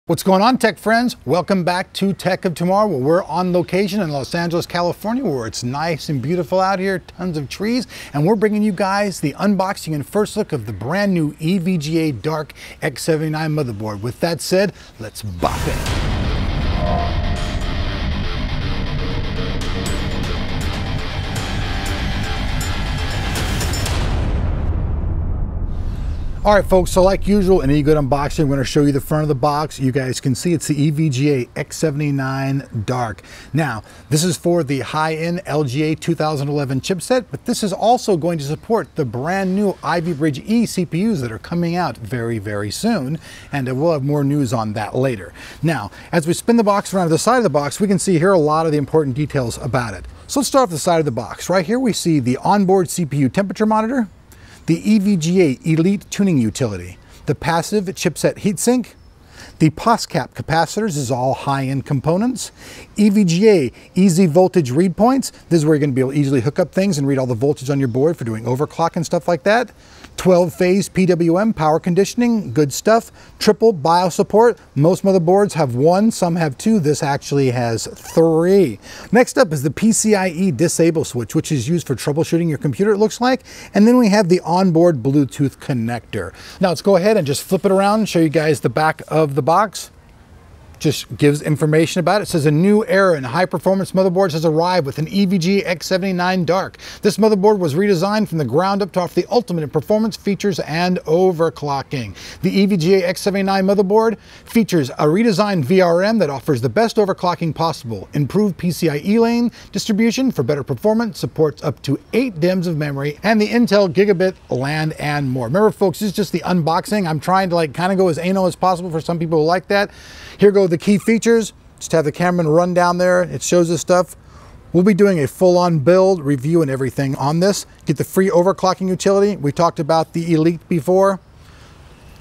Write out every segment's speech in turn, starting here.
What's going on, tech friends? Welcome back to Tech of Tomorrow, where we're on location in Los Angeles, California, where it's nice and beautiful out here, tons of trees, and we're bringing you guys the unboxing and first look of the brand new EVGA Dark X79 motherboard. With that said, let's bop in. All right, folks, so like usual, in any good unboxing, I'm going to show you the front of the box. You guys can see it's the EVGA X79 Dark. Now, this is for the high-end LGA 2011 chipset, but this is also going to support the brand new Ivy Bridge E CPUs that are coming out very, very soon, and we'll have more news on that later. Now, as we spin the box around to the side of the box, we can see here a lot of the important details about it. So let's start off the side of the box. Right here we see the onboard CPU temperature monitor, the EVGA Elite Tuning Utility, the passive chipset heatsink, the POSCAP capacitors is all high-end components, EVGA Easy Voltage Read Points, this is where you're going to be able to easily hook up things and read all the voltage on your board for doing overclock and stuff like that, 12-phase PWM power conditioning, good stuff, triple BIOS support. Most motherboards have one, some have two. This actually has three. Next up is the PCIe disable switch, which is used for troubleshooting your computer, it looks like. And then we have the onboard Bluetooth connector. Now let's go ahead and just flip it around and show you guys the back of the box. Just gives information about it. It says a new era in high-performance motherboards has arrived with an EVGA X79 Dark. This motherboard was redesigned from the ground up to offer the ultimate in performance, features, and overclocking. The EVGA X79 motherboard features a redesigned VRM that offers the best overclocking possible, improved PCIe lane distribution for better performance, supports up to 8 DIMMs of memory, and the Intel Gigabit LAN and more. Remember, folks, this is just the unboxing. I'm trying to kind of go as anal as possible for some people who like that. Here go the key features. Just have the cameraman run down there. It shows this stuff. We'll be doing a full-on build, review, and everything on this. Get the free overclocking utility. We talked about the Elite before.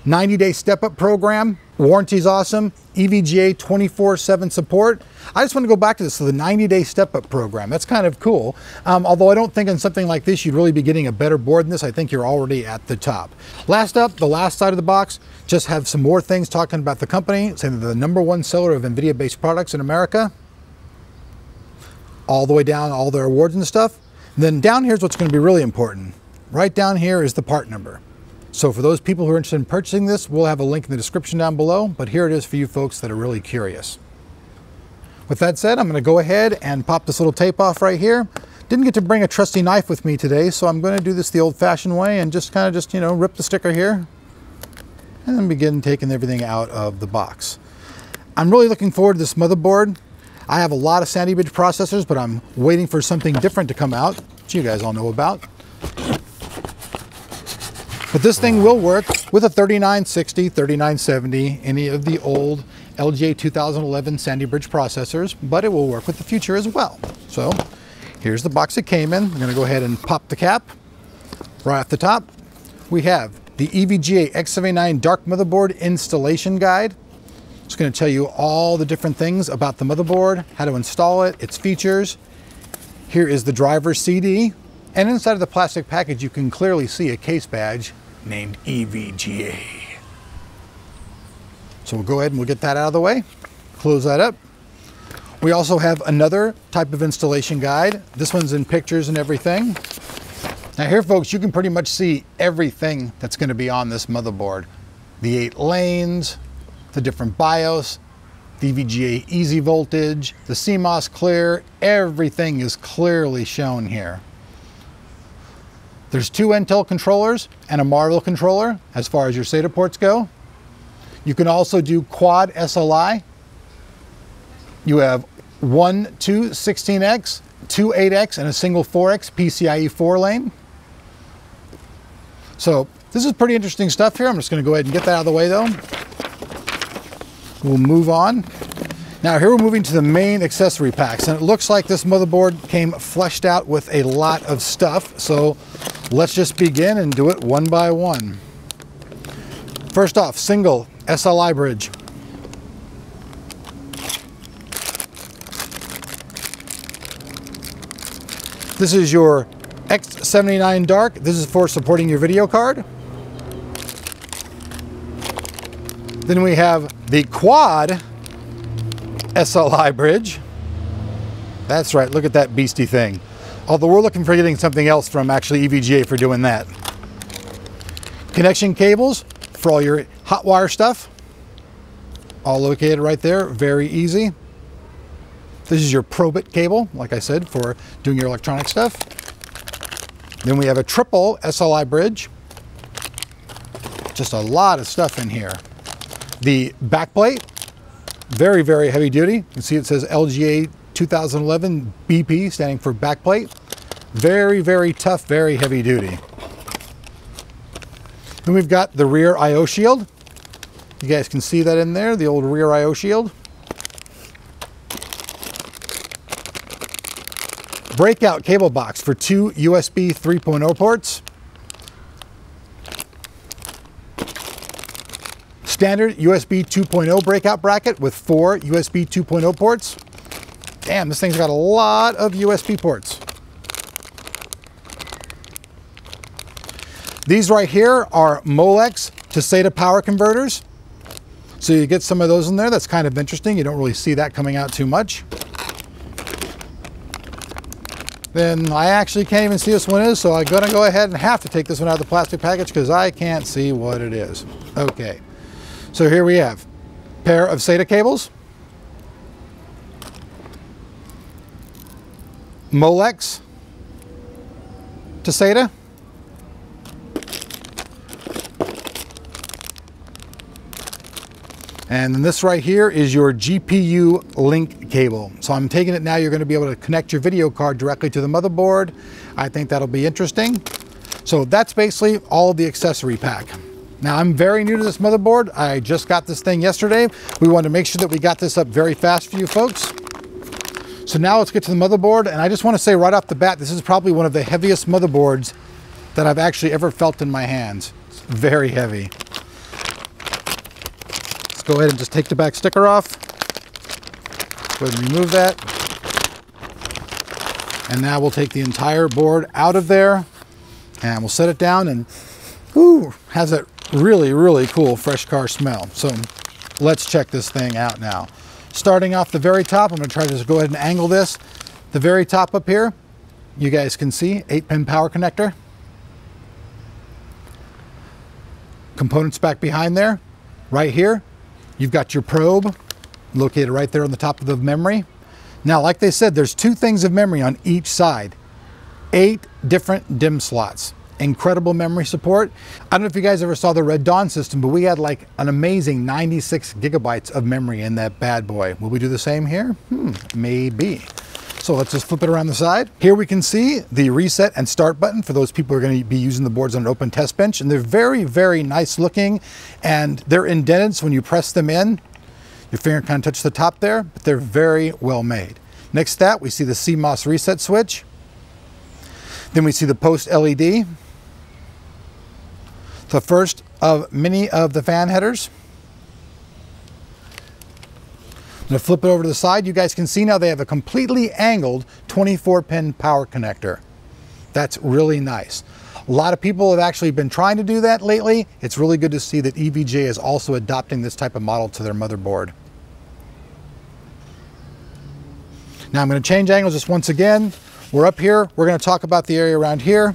90-day step-up program. Warranty's awesome. EVGA 24/7 support. I just want to go back to this. So the 90-day step-up program, that's kind of cool. Although I don't think in something like this, you'd really be getting a better board than this. I think you're already at the top. Last up, the last side of the box, just have some more things talking about the company, saying they're the #1 seller of NVIDIA-based products in America. All the way down, all their awards and stuff. And then down here's what's going to be really important. Right down here is the part number. So for those people who are interested in purchasing this, we'll have a link in the description down below, but here it is for you folks that are really curious. With that said, I'm going to go ahead and pop this little tape off right here. Didn't get to bring a trusty knife with me today, so I'm going to do this the old-fashioned way and just kind of rip the sticker here and then begin taking everything out of the box. I'm really looking forward to this motherboard. I have a lot of Sandy Bridge processors, but I'm waiting for something different to come out, which you guys all know about. But this thing will work with a 3960, 3970, any of the old LGA 2011 Sandy Bridge processors, but it will work with the future as well. So here's the box it came in. I'm going to go ahead and pop the cap. Right off the top, we have the EVGA X79 Dark Motherboard Installation Guide. It's going to tell you all the different things about the motherboard, how to install it, its features. Here is the driver CD. And inside of the plastic package, you can clearly see a case badge named EVGA. So we'll go ahead and we'll get that out of the way, close that up. We also have another type of installation guide. This one's in pictures and everything. Now here, folks, you can pretty much see everything that's going to be on this motherboard. The 8 lanes, the different BIOS, the EVGA Easy Voltage, the CMOS Clear, everything is clearly shown here. There's 2 Intel controllers and a Marvel controller as far as your SATA ports go. You can also do quad SLI. You have 2 16X, 2 8X, and a single 4X PCIe 4 lane. So this is pretty interesting stuff here. I'm just going to go ahead and get that out of the way though. We'll move on. Now here we're moving to the main accessory packs, and it looks like this motherboard came fleshed out with a lot of stuff. So let's just begin and do it one by one. First off, single SLI bridge. This is your X79 Dark. This is for supporting your video card. Then we have the quad SLI bridge. That's right, look at that beastie thing. Although we're looking for getting something else from actually EVGA for doing that. Connection cables for all your hot wire stuff. All located right there, very easy. This is your Probit cable, like I said, for doing your electronic stuff. Then we have a triple SLI bridge. Just a lot of stuff in here. The backplate, very, very heavy duty. You can see it says LGA 2011 BP, standing for backplate. Very, very tough, very heavy duty. Then we've got the rear I/O shield. You guys can see that in there, the old rear I/O shield. Breakout cable box for 2 USB 3.0 ports. Standard USB 2.0 breakout bracket with 4 USB 2.0 ports. Damn, this thing's got a lot of USB ports. These right here are Molex to SATA power converters. So you get some of those in there. That's kind of interesting. You don't really see that coming out too much. Then I actually can't even see this one is, so I'm gonna go ahead and have to take this one out of the plastic package because I can't see what it is. Okay, so here we have a pair of SATA cables, Molex to SATA, and then this right here is your GPU link cable. So I'm taking it now, you're going to be able to connect your video card directly to the motherboard. I think that'll be interesting. So that's basically all of the accessory pack. Now I'm very new to this motherboard. I just got this thing yesterday. We wanted to make sure that we got this up very fast for you folks. So now let's get to the motherboard. And I just want to say right off the bat, this is probably one of the heaviest motherboards that I've actually ever felt in my hands. It's very heavy. Go ahead and just take the back sticker off. Go ahead and remove that. And now we'll take the entire board out of there and we'll set it down, and ooh, has that really, really cool fresh car smell. So let's check this thing out now. Starting off the very top, I'm gonna try to just go ahead and angle this. The very top up here, you guys can see 8-pin power connector. Components back behind there. Right here, you've got your probe located right there on the top of the memory. Now, like they said, there's 2 things of memory on each side. 8 different DIMM slots. Incredible memory support. I don't know if you guys ever saw the Red Dawn system, but we had like an amazing 96 gigabytes of memory in that bad boy. Will we do the same here? Maybe. So let's just flip it around the side. Here we can see the reset and start button for those people who are going to be using the boards on an open test bench. And they're very, very nice looking, and they're indented, so when you press them in, your finger kind of touches the top there, but they're very well made. Next to that, we see the CMOS reset switch. Then we see the post LED. The first of many of the fan headers. I'm going to flip it over to the side. You guys can see now they have a completely angled 24-pin power connector. That's really nice. A lot of people have actually been trying to do that lately. It's really good to see that EVGA is also adopting this type of model to their motherboard. Now I'm going to change angles just once again. We're up here. We're going to talk about the area around here.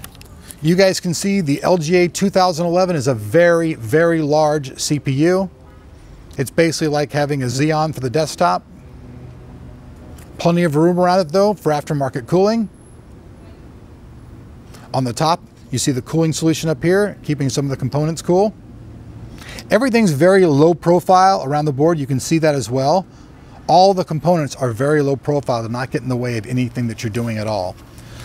You guys can see the LGA 2011 is a very, very large CPU. It's basically like having a Xeon for the desktop. Plenty of room around it though for aftermarket cooling. On the top, you see the cooling solution up here, keeping some of the components cool. Everything's very low profile around the board. You can see that as well. All the components are very low profile to not get in the way of anything that you're doing at all.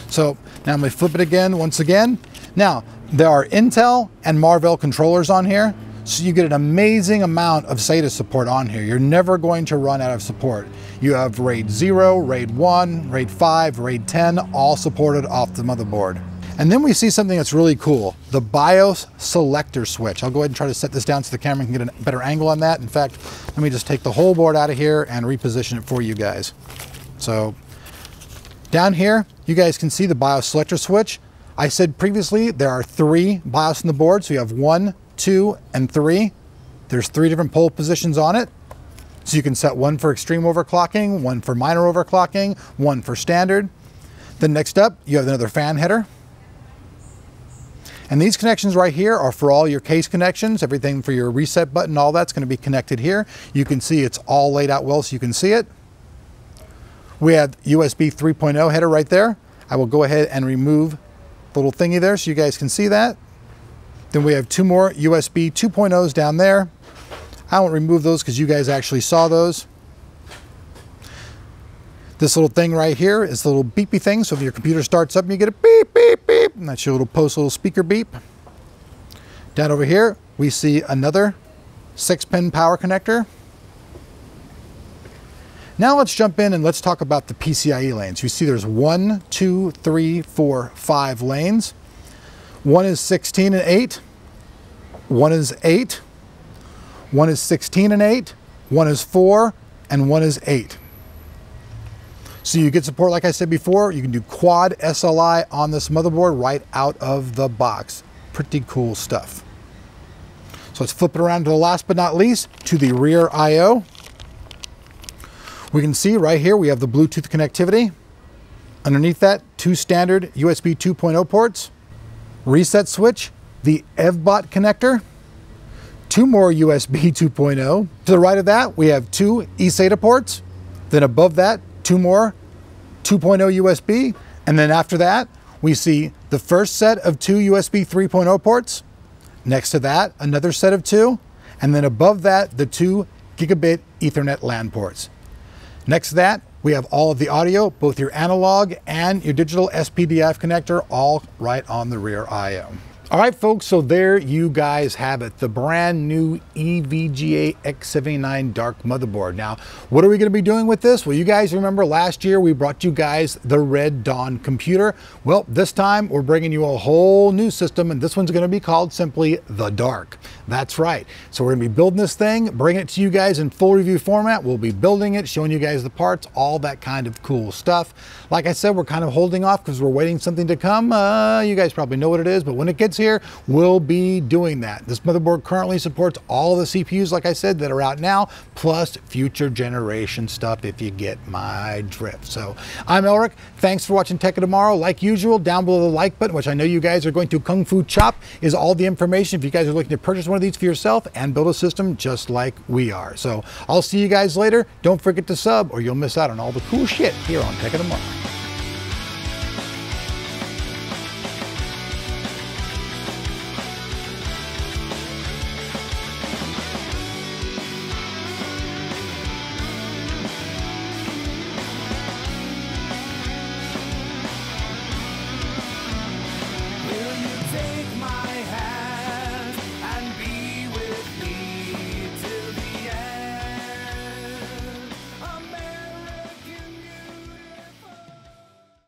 So now I'm going to flip it again, once again. Now, there are Intel and Marvell controllers on here. So you get an amazing amount of SATA support on here. You're never going to run out of support. You have RAID 0, RAID 1, RAID 5, RAID 10, all supported off the motherboard. And then we see something that's really cool, the BIOS selector switch. I'll go ahead and try to set this down so the camera can get a better angle on that. In fact, let me just take the whole board out of here and reposition it for you guys. So down here, you guys can see the BIOS selector switch. I said previously there are 3 BIOS on the board, so you have 1, 2, and 3. There's 3 different pole positions on it. So you can set one for extreme overclocking, one for minor overclocking, one for standard. Then next up, you have another fan header. And these connections right here are for all your case connections, everything for your reset button, all that's going to be connected here. You can see it's all laid out well so you can see it. We have USB 3.0 header right there. I will go ahead and remove the little thingy there so you guys can see that. Then we have two more USB 2.0s down there. I won't remove those because you guys actually saw those. This little thing right here is the little beepy thing. So if your computer starts up and you get a beep, beep, beep, and that's your little little speaker beep. Down over here, we see another 6-pin power connector. Now let's jump in and let's talk about the PCIe lanes. You see there's 1, 2, 3, 4, 5 lanes. One is 16 and 8. One is 8. One is 16 and 8. One is 4. And one is 8. So you get support, like I said before, you can do quad SLI on this motherboard right out of the box. Pretty cool stuff. So let's flip it around to the last but not least, to the rear I/O. We can see right here we have the Bluetooth connectivity. Underneath that, two standard USB 2.0 ports, reset switch, the EVBOT connector, two more USB 2.0. To the right of that, we have two eSATA ports. Then above that, two more 2.0 USB. And then after that, we see the first set of two USB 3.0 ports. Next to that, another set of two. And then above that, the 2 gigabit Ethernet LAN ports. Next to that, we have all of the audio, both your analog and your digital SPDIF connector, all right on the rear I/O. All right, folks, so there you guys have it, the brand new EVGA X79 Dark motherboard. Now, what are we going to be doing with this? Well, you guys remember last year we brought you guys the Red Dawn computer. Well, this time we're bringing you a whole new system, and this one's going to be called simply the Dark. That's right. So we're going to be building this thing, bringing it to you guys in full review format. We'll be building it, showing you guys the parts, all that kind of cool stuff. Like I said, we're kind of holding off because we're waiting something to come. You guys probably know what it is, but when it gets here, we'll be doing that. This motherboard currently supports all the CPUs, like I said, that are out now, plus future generation stuff, if you get my drift. So I'm Elric. Thanks for watching Tech of Tomorrow. Like usual, down below the like button, which I know you guys are going to Kung Fu Chop, is all the information if you guys are looking to purchase one of these for yourself and build a system just like we are. So I'll see you guys later. Don't forget to sub or you'll miss out on all the cool shit here on Tech of Tomorrow.